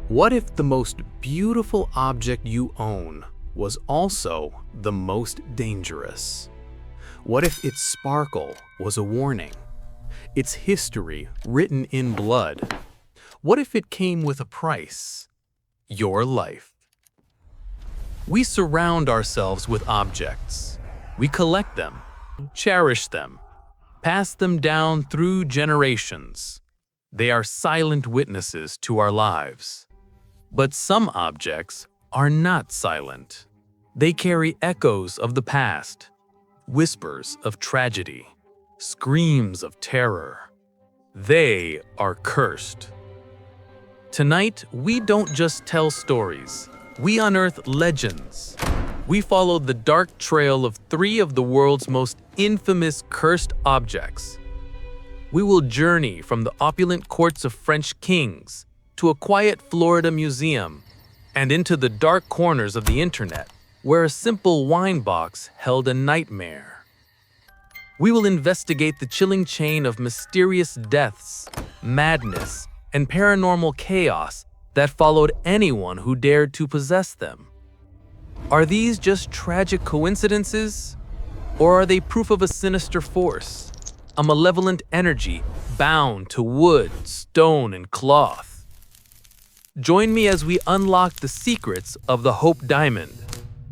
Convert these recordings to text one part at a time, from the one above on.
What if the most beautiful object you own was also the most dangerous? What if its sparkle was a warning? Its history written in blood? What if it came with a price? Your life. We surround ourselves with objects. We collect them, cherish them, pass them down through generations. They are silent witnesses to our lives. But some objects are not silent. They carry echoes of the past, whispers of tragedy, screams of terror. They are cursed. Tonight, we don't just tell stories. We unearth legends. We follow the dark trail of three of the world's most infamous cursed objects. We will journey from the opulent courts of French kings to a quiet Florida museum and into the dark corners of the internet where a simple wine box held a nightmare. We will investigate the chilling chain of mysterious deaths, madness, and paranormal chaos that followed anyone who dared to possess them. Are these just tragic coincidences? Or are they proof of a sinister force, a malevolent energy bound to wood, stone, and cloth? Join me as we unlock the secrets of the Hope Diamond,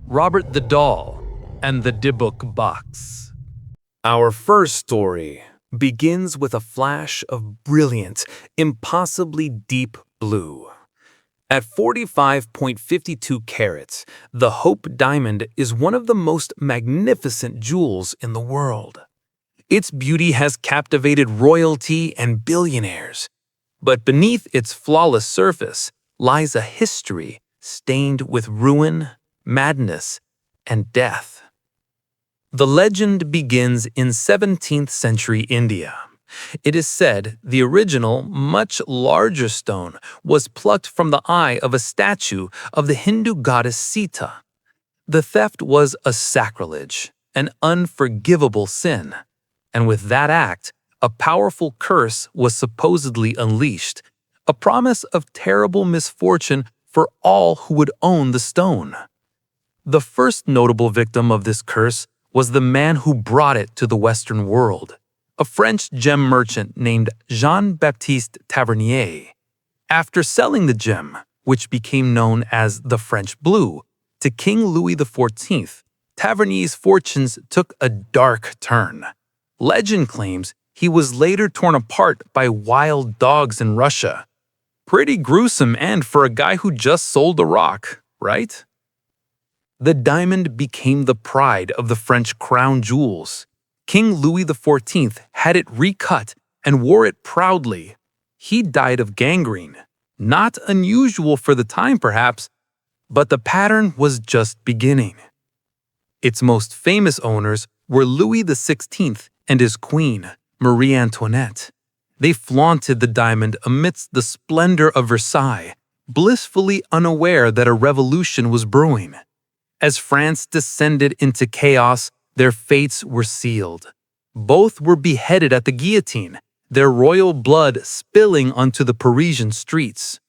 Robert the Doll, and the Dybbuk box. Our first story begins with a flash of brilliant, impossibly deep blue. At 45.52 carats, the Hope Diamond is one of the most magnificent jewels in the world. Its beauty has captivated royalty and billionaires. But beneath its flawless surface lies a history stained with ruin, madness, and death. The legend begins in 17th century India. It is said the original, much larger stone was plucked from the eye of a statue of the Hindu goddess Sita. The theft was a sacrilege, an unforgivable sin, and with that act, a powerful curse was supposedly unleashed, a promise of terrible misfortune for all who would own the stone. The first notable victim of this curse was the man who brought it to the Western world, a French gem merchant named Jean-Baptiste Tavernier. After selling the gem, which became known as the French Blue, to King Louis XIV, Tavernier's fortunes took a dark turn. Legend claims he was later torn apart by wild dogs in Russia. Pretty gruesome end for a guy who just sold a rock, right? The diamond became the pride of the French crown jewels. King Louis XIV had it recut and wore it proudly. He died of gangrene. Not unusual for the time, perhaps, but the pattern was just beginning. Its most famous owners were Louis XVI and his queen, Marie Antoinette. They flaunted the diamond amidst the splendor of Versailles, blissfully unaware that a revolution was brewing. As France descended into chaos, their fates were sealed. Both were beheaded at the guillotine, their royal blood spilling onto the Parisian streets.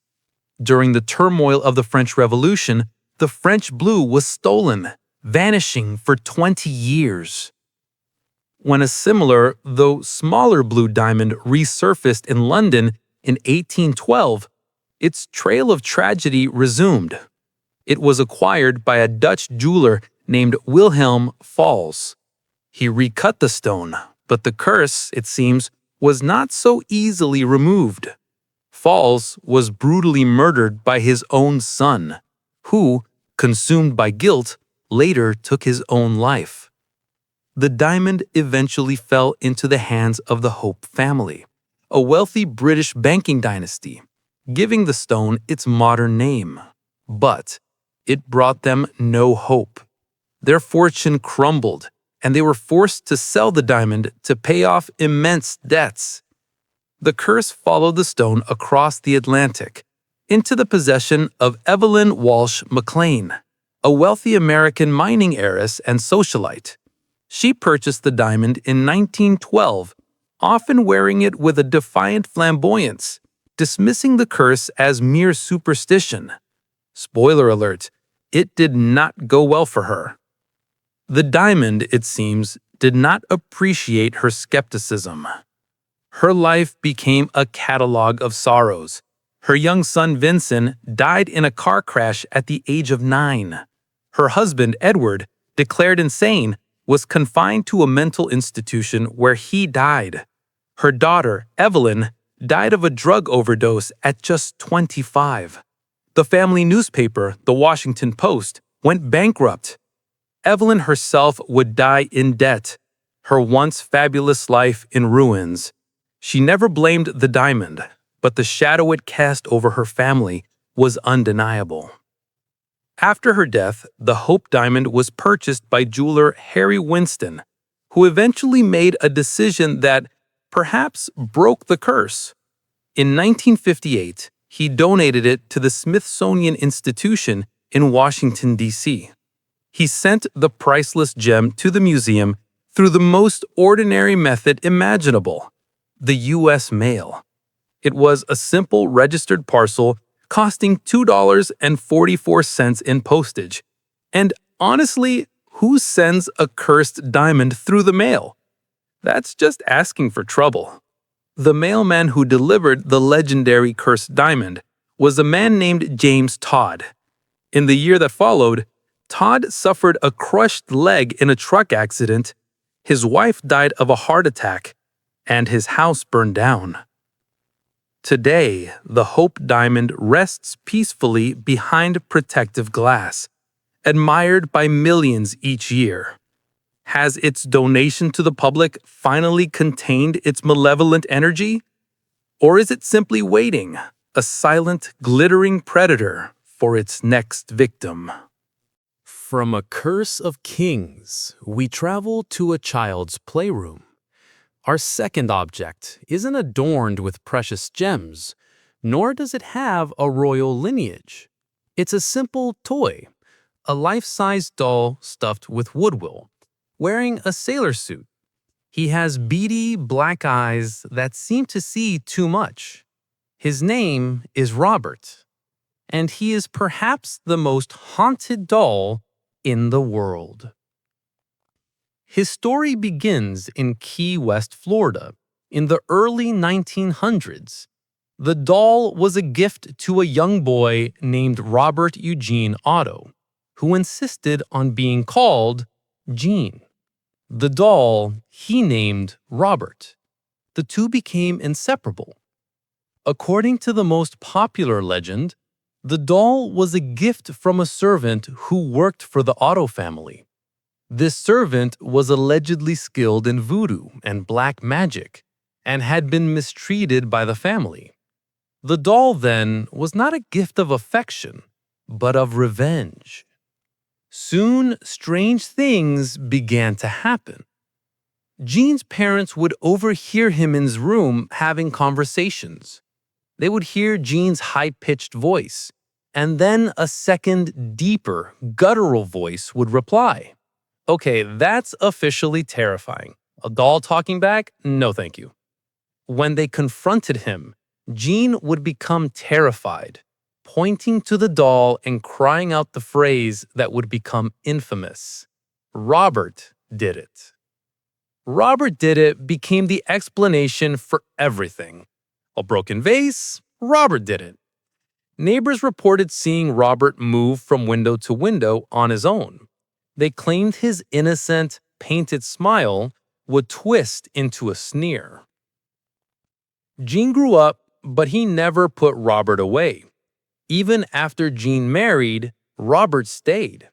During the turmoil of the French Revolution, the French blue was stolen, vanishing for 20 years. When a similar, though smaller blue diamond resurfaced in London in 1812, its trail of tragedy resumed. It was acquired by a Dutch jeweler named Wilhelm Fals. He recut the stone, but the curse, it seems, was not so easily removed. Fals was brutally murdered by his own son, who, consumed by guilt, later took his own life. The diamond eventually fell into the hands of the Hope family, a wealthy British banking dynasty, giving the stone its modern name. But it brought them no hope. Their fortune crumbled, and they were forced to sell the diamond to pay off immense debts. The curse followed the stone across the Atlantic, into the possession of Evelyn Walsh McLean, a wealthy American mining heiress and socialite. She purchased the diamond in 1912, often wearing it with a defiant flamboyance. dismissing the curse as mere superstition. Spoiler alert, it did not go well for her. The diamond, it seems, did not appreciate her skepticism. Her life became a catalog of sorrows. Her young son Vincent died in a car crash at the age of 9. Her husband, Edward, declared insane, was confined to a mental institution where he died. Her daughter, Evelyn, died of a drug overdose at just 25. The family newspaper, the Washington Post, went bankrupt. Evelyn herself would die in debt, her once fabulous life in ruins. She never blamed the diamond, but the shadow it cast over her family was undeniable. After her death, the Hope diamond was purchased by jeweler Harry Winston, who eventually made a decision that perhaps broke the curse. In 1958, he donated it to the Smithsonian Institution in Washington, D.C. He sent the priceless gem to the museum through the most ordinary method imaginable, the U.S. mail. It was a simple registered parcel costing $2.44 in postage. And honestly, who sends a cursed diamond through the mail? That's just asking for trouble. The mailman who delivered the legendary cursed diamond was a man named James Todd. In the year that followed, Todd suffered a crushed leg in a truck accident, his wife died of a heart attack, and his house burned down. Today, the Hope diamond rests peacefully behind protective glass, admired by millions each year. Has its donation to the public finally contained its malevolent energy? Or is it simply waiting, a silent, glittering predator, for its next victim? From a curse of kings, we travel to a child's playroom. Our second object isn't adorned with precious gems, nor does it have a royal lineage. It's a simple toy, a life-size doll stuffed with woodwill, wearing a sailor suit. He has beady black eyes that seem to see too much. His name is Robert, and he is perhaps the most haunted doll in the world. His story begins in Key West, Florida, in the early 1900s. The doll was a gift to a young boy named Robert Eugene Otto, who insisted on being called Gene. The doll he named Robert. The two became inseparable. According to the most popular legend, the doll was a gift from a servant who worked for the Otto family. This servant was allegedly skilled in voodoo and black magic and had been mistreated by the family. The doll, then, was not a gift of affection, but of revenge. Soon, strange things began to happen. Gene's parents would overhear him in his room having conversations. They would hear Gene's high-pitched voice, and then a second, deeper, guttural voice would reply. Okay, that's officially terrifying. A doll talking back? No thank you. When they confronted him, Gene would become terrified, pointing to the doll and crying out the phrase that would become infamous. Robert did it. Robert did it became the explanation for everything. A broken vase? Robert did it. Neighbors reported seeing Robert move from window to window on his own. They claimed his innocent, painted smile would twist into a sneer. Gene grew up, but he never put Robert away. Even after Gene married, Robert stayed.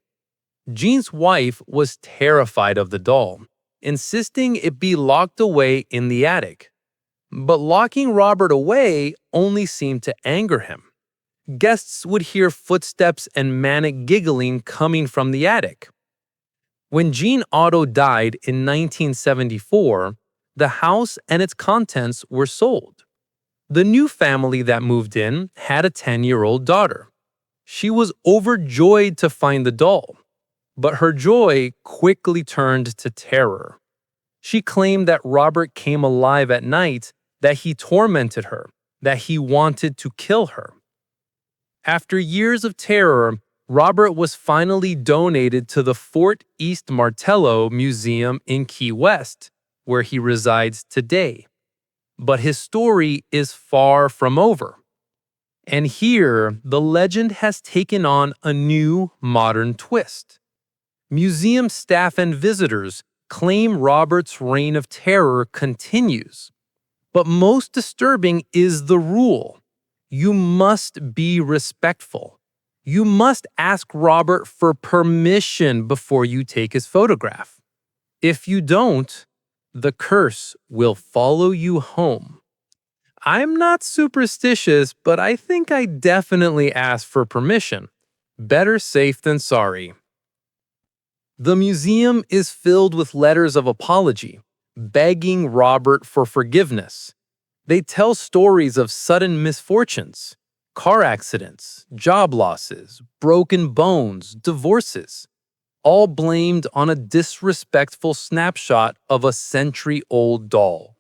Gene's wife was terrified of the doll, insisting it be locked away in the attic. But locking Robert away only seemed to anger him. Guests would hear footsteps and manic giggling coming from the attic. When Gene Otto died in 1974, the house and its contents were sold. The new family that moved in had a 10-year-old daughter. She was overjoyed to find the doll, but her joy quickly turned to terror. She claimed that Robert came alive at night, that he tormented her, that he wanted to kill her. After years of terror, Robert was finally donated to the Fort East Martello Museum in Key West, where he resides today. But his story is far from over. And here, the legend has taken on a new, modern twist. Museum staff and visitors claim Robert's reign of terror continues. But most disturbing is the rule. You must be respectful. You must ask Robert for permission before you take his photograph. If you don't, the curse will follow you home. I'm not superstitious, but I think I definitely asked for permission. Better safe than sorry. The museum is filled with letters of apology, begging Robert for forgiveness. They tell stories of sudden misfortunes, car accidents, job losses, broken bones, divorces, all blamed on a disrespectful snapshot of a century-old doll.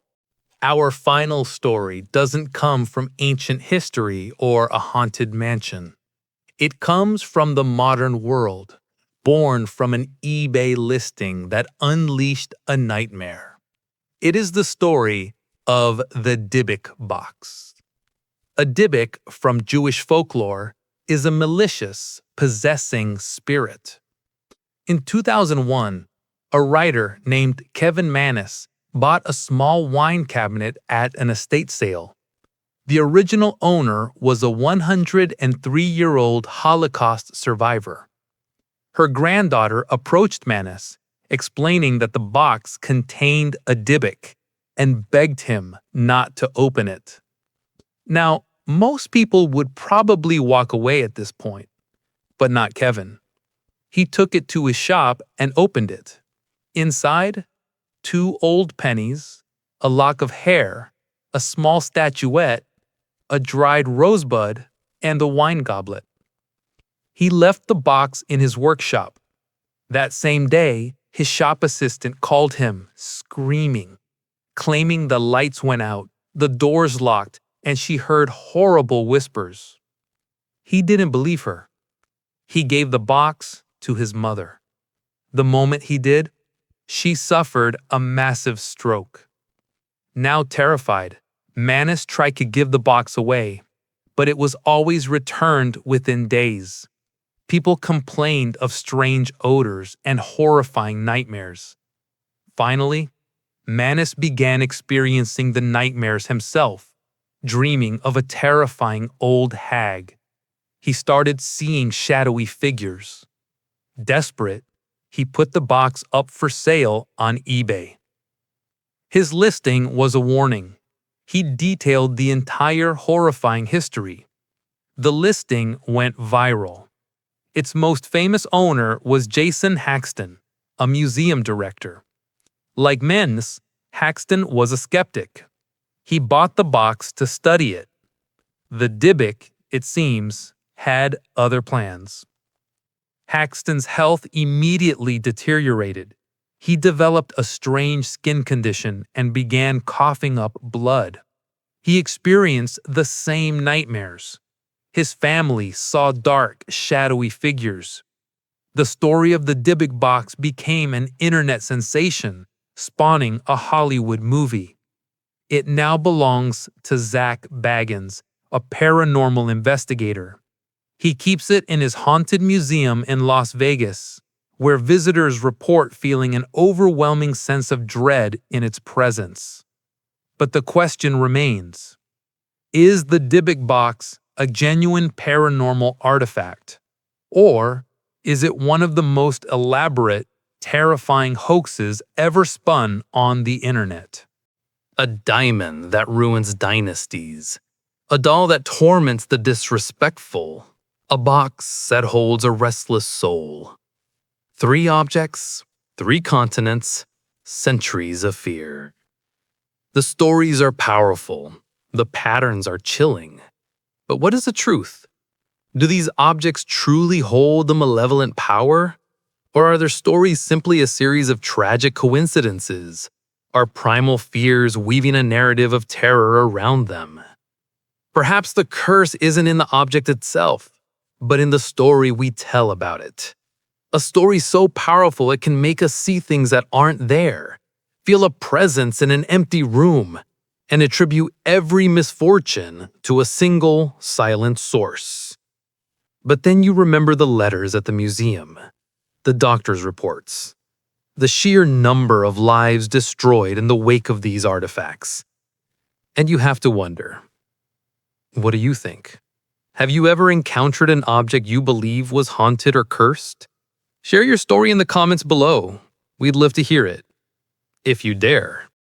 Our final story doesn't come from ancient history or a haunted mansion. It comes from the modern world, born from an eBay listing that unleashed a nightmare. It is the story of the Dybbuk box. A Dybbuk, from Jewish folklore, is a malicious, possessing spirit. In 2001, a writer named Kevin Mannis bought a small wine cabinet at an estate sale. The original owner was a 103-year-old Holocaust survivor. Her granddaughter approached Mannis, explaining that the box contained a Dybbuk, and begged him not to open it. Now, most people would probably walk away at this point, but not Kevin. He took it to his shop and opened it. Inside, 2 old pennies, a lock of hair, a small statuette, a dried rosebud, and a wine goblet. He left the box in his workshop. That same day, his shop assistant called him, screaming, claiming the lights went out, the doors locked, and she heard horrible whispers. He didn't believe her. He gave the box to his mother. The moment he did, she suffered a massive stroke. Now terrified, Mannis tried to give the box away, but it was always returned within days. People complained of strange odors and horrifying nightmares. Finally, Mannis began experiencing the nightmares himself, dreaming of a terrifying old hag. He started seeing shadowy figures. Desperate, he put the box up for sale on eBay. His listing was a warning. He detailed the entire horrifying history. The listing went viral. Its most famous owner was Jason Haxton, a museum director. Like Mannis, Haxton was a skeptic. He bought the box to study it. The Dybbuk, it seems, had other plans. Haxton's health immediately deteriorated. He developed a strange skin condition and began coughing up blood. He experienced the same nightmares. His family saw dark, shadowy figures. The story of the Dybbuk box became an internet sensation, spawning a Hollywood movie. It now belongs to Zach Baggins, a paranormal investigator. He keeps it in his haunted museum in Las Vegas, where visitors report feeling an overwhelming sense of dread in its presence. But the question remains, is the Dybbuk box a genuine paranormal artifact? Or is it one of the most elaborate, terrifying hoaxes ever spun on the internet? A diamond that ruins dynasties. A doll that torments the disrespectful. A box that holds a restless soul. 3 objects, 3 continents, centuries of fear. The stories are powerful. The patterns are chilling. But what is the truth? Do these objects truly hold a malevolent power? Or are their stories simply a series of tragic coincidences? Are primal fears weaving a narrative of terror around them? Perhaps the curse isn't in the object itself, but in the story we tell about it. A story so powerful it can make us see things that aren't there, feel a presence in an empty room, and attribute every misfortune to a single, silent source. But then you remember the letters at the museum, the doctor's reports, the sheer number of lives destroyed in the wake of these artifacts. And you have to wonder, what do you think? Have you ever encountered an object you believe was haunted or cursed? Share your story in the comments below. We'd love to hear it. If you dare.